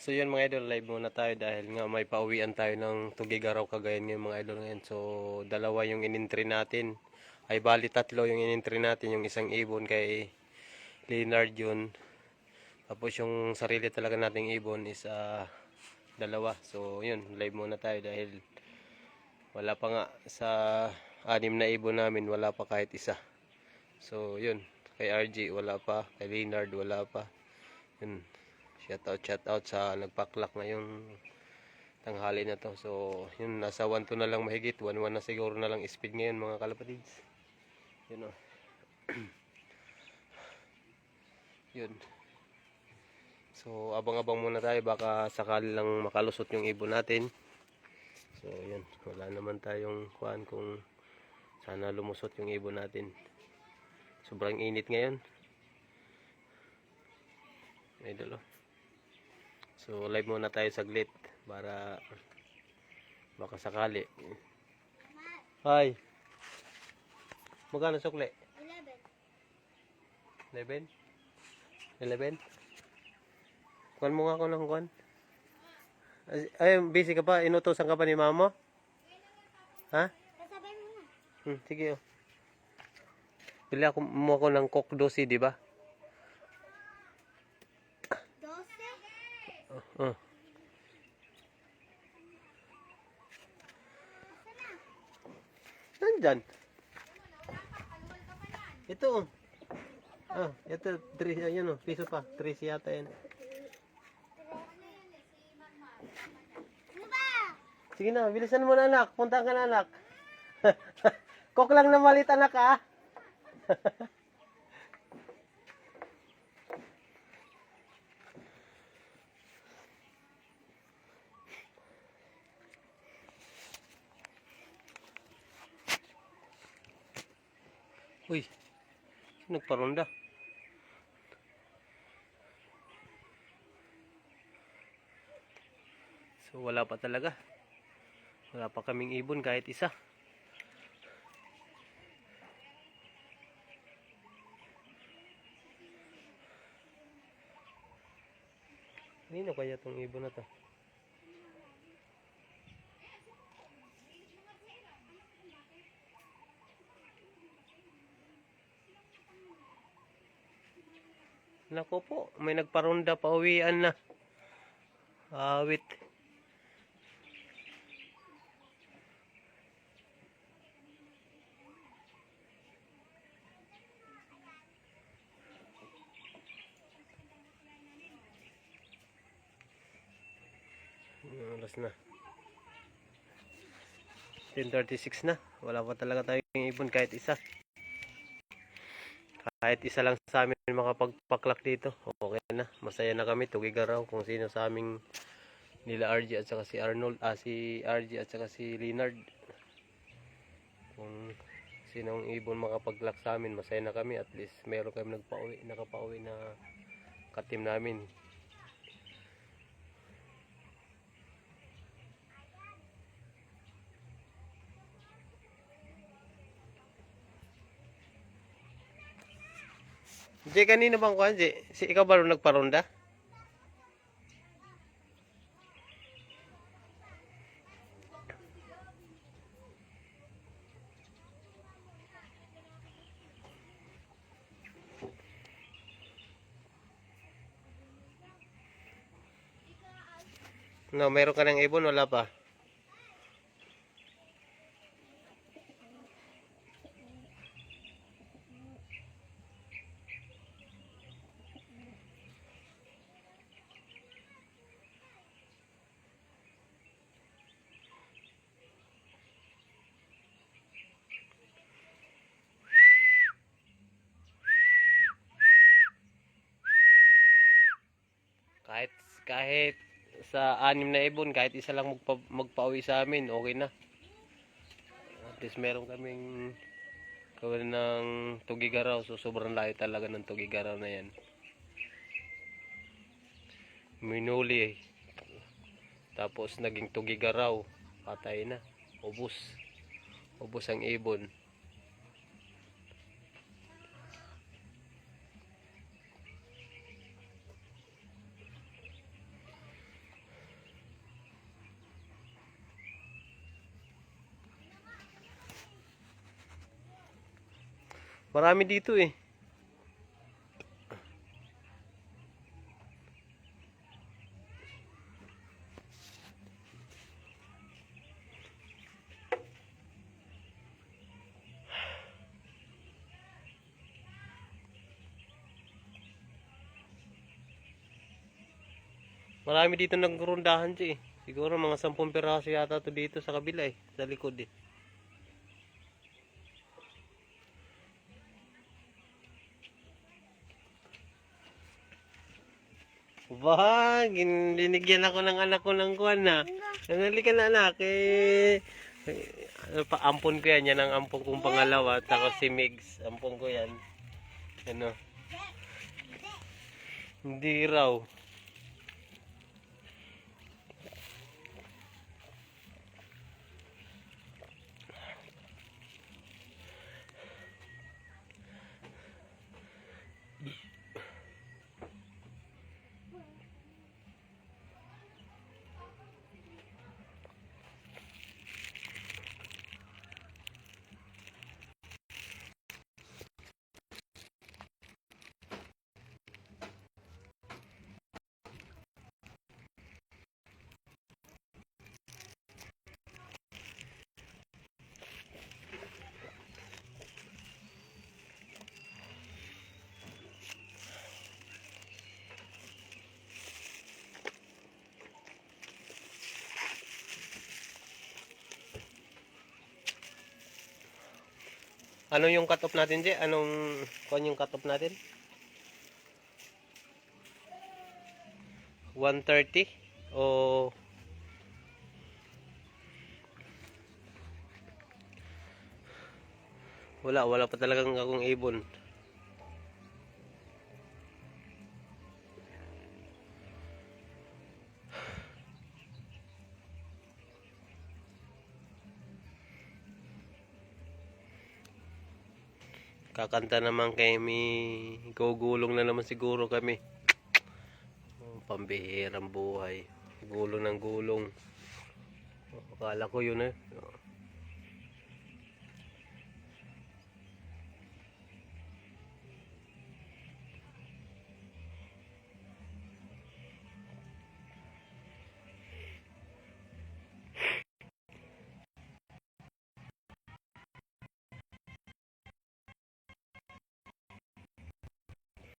So yun mga idol, live muna tayo dahil nga may pauwian tayo ng Tugigaraw Cagayan ngayon mga idol ngayon. So dalawa yung inintry natin. Ay bali tatlo yung inintry natin. Yung isang ibon kay Leonard yun. Tapos yung sarili talaga nating ibon is dalawa. So yun, live muna tayo dahil wala pa nga sa anim na ibon namin, wala pa kahit isa. So yun, kay RG wala pa, kay Leonard wala pa. Yun. Shout out sa nagpaklak ngayong tanghali na to. So, yun, nasa 1-2 na lang mahigit. 1-1 na siguro na lang speed ngayon mga kalapatids. Yun o. Yun. So, abang-abang muna tayo. Baka sakali lang makalusot yung ibon natin. So, yun. Wala naman tayong kuhaan kung sana lumusot yung ibon natin. Sobrang init ngayon. Idol o. So live muna tayo saglit para baka sakali. Hi. Magkano sukle? 11. 11? Kuhan mo nga ako ng kuhan. Ay, busy ka pa? Inutosan ka pa ni mama? Ha? Kasabay mo na. Sige oh. Pili mo ako ng Coke 12, di ba? 12? Nandyan. Ito oh. Ito 3 ayun oh, piso pa. 3 yata yan. Ano ba? Sige na, bilisan mo na anak. Punta ka na anak. Coke lang na malit anak ah. Uy, nagparonda. So wala pa talaga. Wala pa kaming ibon kahit isa. Kanino kaya tong ibon na to? Nako po, may nagparonda pa uwian na. Awit. Alas na. 10:36 na. Wala pa talaga tayong ibon kahit isa. Kahit isa lang sa amin makapagpaklak dito. Okay na. Masaya na kami. Tugigaraw kung sino sa aming nila RG at saka si Arnold. Si RG at saka si Leonard. Kung sinong ibon makapaglak sa amin, masaya na kami. At least meron kami nakapauwi na katim namin. Jay, kanino bang kuhan, Jay? Si ikaw ba nagparonda? No, meron ka ng ibon, wala pa. Kahit sa 6 na ibon, kahit isa lang magpauwi sa amin, okay na. At least meron kaming gawin ng Tugigaraw. So sobrang layo talaga ng Tugigaraw na yan. Minuli tapos naging Tugigaraw, patay na. Ubos ang ibon. Marami dito eh. Marami dito nagrundahan siya eh. Siguro mga 10 piraso yata to dito sa kabila eh. Sa likod eh. Bah, binigyan ako ng anak ko ng kuwan na. Halika na anak eh. Ano pa, ampon ko yan. Yan ang ampon kong pangalawa. Tapos si Migs. Ampon ko yan. Ano? Hindi raw. Ano yung cut off natin, Je? Anong kuwan yung cut off natin? 130 o wala pa talagang akong ibon. Kakanta naman kami, gugulong na naman siguro kami. Pambihirang buhay. Gulong ng gulong. Akala ko yun eh.